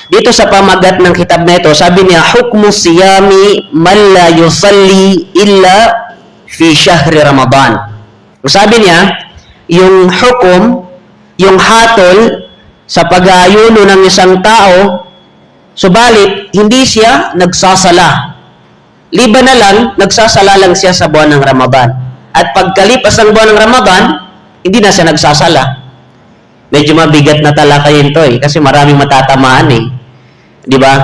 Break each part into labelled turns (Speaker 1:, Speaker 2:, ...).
Speaker 1: Dito sa pamagat ng kitab na ito, sabi niya, hukmu siyami man la yusalli illa fi syahri Ramadan. Sabi niya, yung hukom, yung hatol sa pag-aayuno ng isang tao, subalit hindi siya nagsasala. Liban na lang, nagsasala lang siya sa buwan ng Ramadan. At pagkalipas ng buwan ng Ramadan, hindi na siya nagsasala. Medyo mabigat na talaka yun to kasi maraming matatamaan Di ba?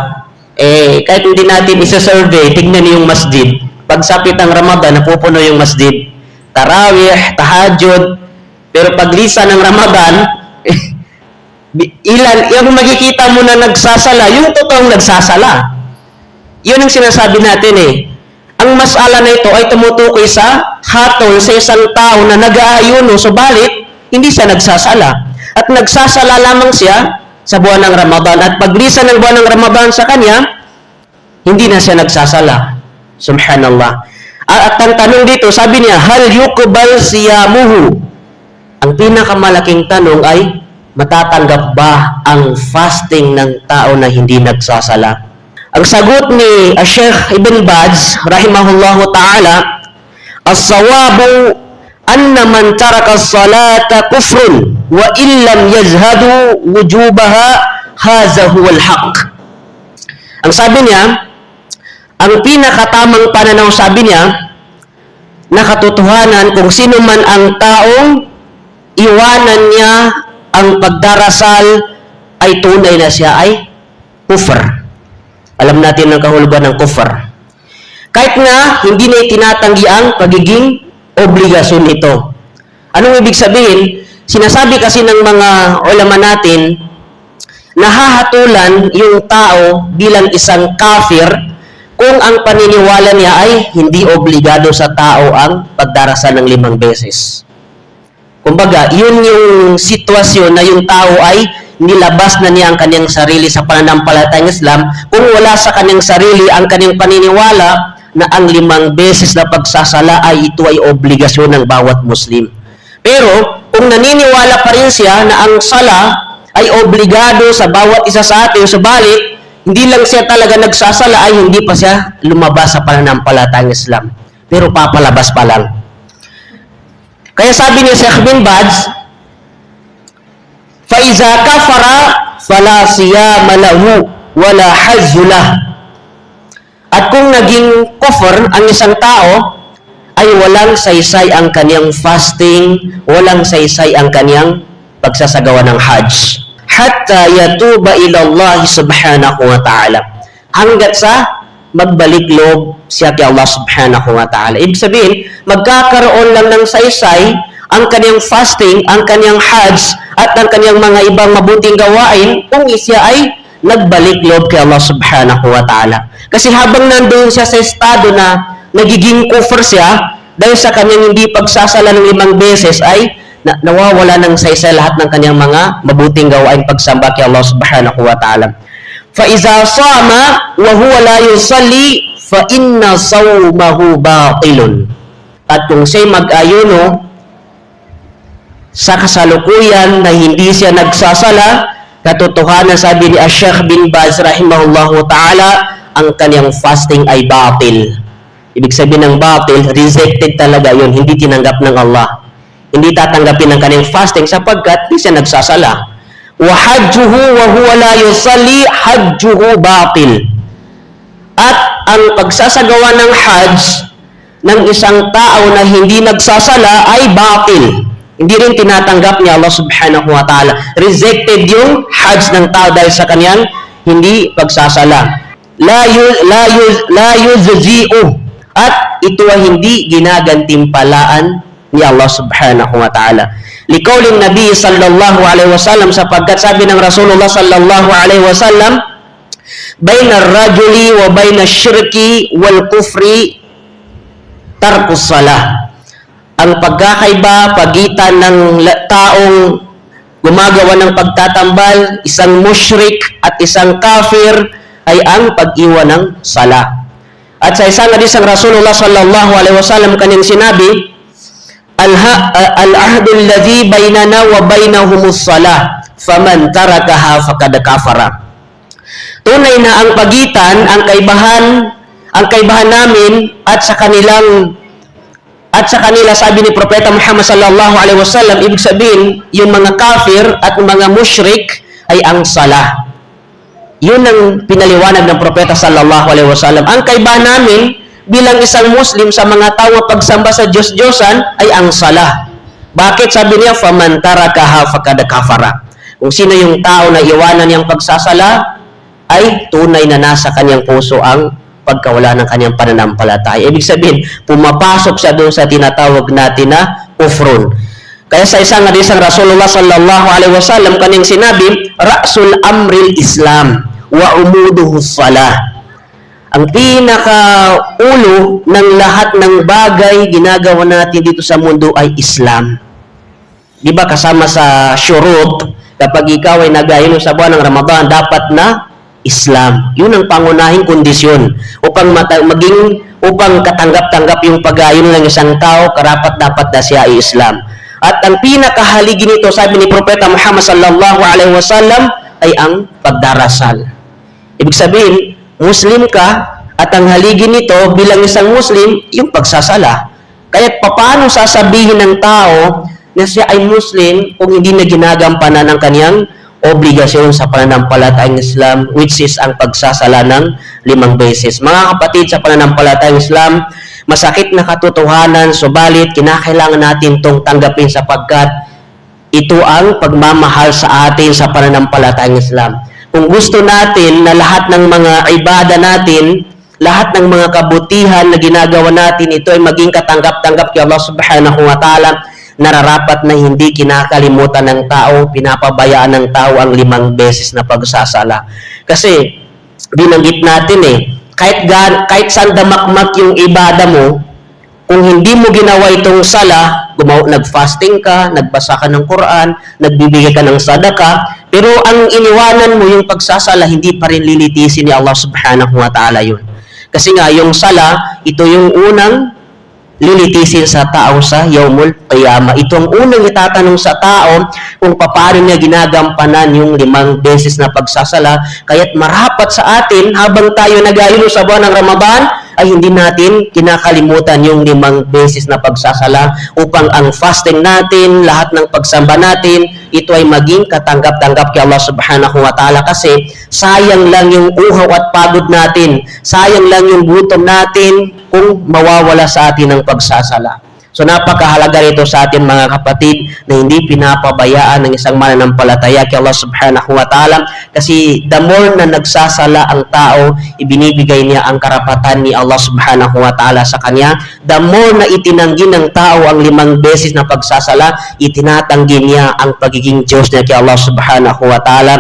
Speaker 1: Kahit hindi natin isa-survey, tignan yung masjid. Pagsapit ng Ramadan, napupuno yung masjid. Tarawih, tahajjud. Pero paglisa ng Ramadan, yung makikita mo na nagsasala, yung totoong nagsasala. Yun ang sinasabi natin Ang masala na ito ay tumutukoy sa hatol sa isang tao na nag-aayuno, subalit, hindi siya nagsasala. At nagsasala lamang siya sa buwan ng Ramadan. At paglisa ng buwan ng Ramadan sa kanya, hindi na siya nagsasala. Subhanallah. At ang tanong dito, sabi niya, hal yuqbal siyamuhu? Ang pinakamalaking tanong ay, matatanggap ba ang fasting ng tao na hindi nagsasala? Ang sagot ni Sheikh Ibn Baz, rahimahullahu ta'ala, as-sawabu anna man taraka as-salata kufrun wa illam yazhadu wujubaha hadha huwa al-haq. Ang sabi niya, ang pinakatamang pananaw, sabi niya, na katotohanan kung sino man ang taong iwanan niya ang pagdarasal ay tunay na siya ay kufr. Alam natin ang kahulugan ng kufr. Kahit nga hindi na itinatanggi ang pagiging obligasyon nito. Anong ibig sabihin? Sinasabi kasi ng mga ulama natin, nahahatulan yung tao bilang isang kafir kung ang paniniwala niya ay hindi obligado sa tao ang pagdarasal ng 5 beses. Kumbaga, yun yung sitwasyon na yung tao ay nilabas na niya ang kanyang sarili sa pananampalatayang Islam kung wala sa kanyang sarili ang kanyang paniniwala na ang 5 beses na pagsasala ay ito ay obligasyon ng bawat Muslim. Pero, kung naniniwala pa rin siya na ang sala ay obligado sa bawat isa sa atin, subalit, hindi lang siya talaga nagsasala ay hindi pa siya lumabas sa pananampalatayang Islam. Pero papalabas pa lang. Kaya sabi ni Sheikh Ibn Baz, فَإِذَا كَفَرَ فَلَا صِيَامَ لَهُ وَلَا حَجُّ لَهُ. At kung naging kufr ang isang tao, ay walang saysay ang kaniyang fasting, walang saysay ang kaniyang pagsasagawa ng hajj. Hatta yatuba ila Allah subhanahu wa ta'ala. Hanggat sa magbalik loob siya kay Allah subhanahu wa ta'ala. Ibig sabihin, magkakaroon lang ng saysay ang kaniyang fasting, ang kaniyang hajj, at ang kaniyang mga ibang mabuting gawain kung siya ay nagbalik loob kay Allah subhanahu wa ta'ala. Kasi habang nandoon siya sa estado na nagiging kufr siya, dahil sa kanyang hindi pagsasala ng 5 beses ay nawawala ng saysay lahat ng kanyang mga mabuting gawain pagsamba kay Allah subhanahu wa ta'ala. فَإِذَا صَامَ وَهُوَ لَا يُصَلِّي فَإِنَّ صَوْمَهُ بَاطِلٌ. At kung siya'y mag-ayuno sa kasalukuyan na hindi siya nagsasala, katotohanan sabi ni Sheikh Ibn Baz rahimahullahu ta'ala, ang kanyang fasting ay batil. Ibig sabihin ng batil, rejected talaga yun, hindi tinanggap ng Allah. Hindi tatanggapin ng kanyang fasting sapagkat hindi siya nagsasala. وَحَجُّهُ وَهُوَ لَا يُصَلِّي حَجُّهُ بَاطِلٌ. At ang pagsasagawa ng hajj ng isang tao na hindi nagsasala ay batil. Hindi rin tinatanggap ni Allah subhanahu wa ta'ala. Rejected yung hajj ng tao dahil sa kanyang hindi pagsasala. La yuzzi'u. At ito ay hindi ginagantimpalaan ni Allah subhanahu wa ta'ala. Liqaulin Nabi sallallahu alaihi wasallam, sapagkat sabi ng Rasulullah sallallahu alaihi wasallam, bainar rajuli wa bainas syirki wal kufri tarkus salah. Ang pagkakaiba pagitan ng taong gumagawa ng pagtatambal, isang musyrik at isang kafir, ay ang pag-iwan ng sala. At sa isang hadis ng Rasulullah sallallahu alaihi wasallam kanyang sinabi, al-ahdu alladhi bainana wa bainahumus salah faman tarakaha faqad kafara. Tunay na ang pagitan, ang kaibahan namin at sa kanila, sabi ni Propeta Muhammad sallallahu alaihi wasallam, ibig sabihin, yung mga kafir at mga mushrik ay ang salah. Yun ang pinaliwanag ng Propeta sallallahu alaihi wasallam. Ang kaibahan namin bilang isang Muslim sa mga tao pagsamba sa Diyos-Diyosan ay ang salah. Bakit? Sabi niya, faman tarakaha faqad kafara. Kung sino yung tao na iwanan niyang pagsasala, ay tunay na nasa kanyang puso ang pagkawala ng kanyang pananampalataya. Ibig sabihin, pumapasok siya doon sa tinatawag natin na kufrun. Kaya sa isang hadisang Rasulullah sallallahu alaihi wasallam kanyang sinabi, Ra'sul amril Islam wa umuduhu salah. Ang pinakaulo ng lahat ng bagay ginagawa natin dito sa mundo ay Islam. Di ba kasama sa syurut, kapag ikaw ay nag-ahinom sa buwan ng Ramadan, dapat na Islam. Yun ang pangunahing kondisyon upang katanggap-tanggap yung pag-ahinom ng isang tao, karapat dapat na siya ay Islam. At ang pinakahaligi nito, sabi ni Propeta Muhammad sallallahu alaihi wasallam, ay ang pagdarasal. Ibig sabihin, Muslim ka, at ang haligi nito bilang isang Muslim, yung pagsasala. Kaya paano sasabihin ng tao na siya ay Muslim kung hindi na ginagampanan ang kanyang obligasyon sa pananampalatayang Islam, which is ang pagsasala ng 5 beses. Mga kapatid, sa pananampalatayang Islam, masakit na katotohanan, subalit kinakailangan natin itong tanggapin sapagkat ito ang pagmamahal sa atin sa pananampalatayang Islam. Kung gusto natin na lahat ng mga ibada natin, lahat ng mga kabutihan na ginagawa natin, ito ay maging katanggap-tanggap kay Allah subhanahu wa ta'ala, nararapat na hindi kinakalimutan ng tao, pinapabayaan ng tao ang 5 beses na pagsasala. Kasi, binanggit natin kahit saan damakmak yung ibada mo, kung hindi mo ginawa itong sala, nag-fasting ka, nagbasa ka ng Quran, nagbibigay ka ng sadaka, pero ang iniwanan mo yung pagsasala, hindi pa rin lilitisin ni Allah subhanahu wa ta'ala yun. Kasi nga, yung sala, ito yung unang lilitisin sa tao sa Yaumul Qiyamah. Ito ang unang itatanong sa tao kung paano niya ginagampanan yung 5 beses na pagsasala. Kaya't marapat sa atin, habang tayo nag-ahinom sa buwan ng Ramadan, ay hindi natin kinakalimutan yung 5 beses na pagsasala upang ang fasting natin, lahat ng pagsamba natin, ito ay maging katanggap-tanggap kay Allah subhanahu wa ta'ala kasi sayang lang yung uhaw at pagod natin, sayang lang yung gutom natin kung mawawala sa atin ang pagsasala. So napakahalaga rito sa atin mga kapatid na hindi pinapabayaan ng isang mananampalataya kay Allah subhanahu wa ta'ala kasi the more na nagsasala ang tao, ibinibigay niya ang karapatan ni Allah subhanahu wa ta'ala sa kanya. The more na itinanggi ng tao ang 5 beses na pagsasala, itinatanggi niya ang pagiging Diyos niya kay Allah subhanahu wa ta'ala.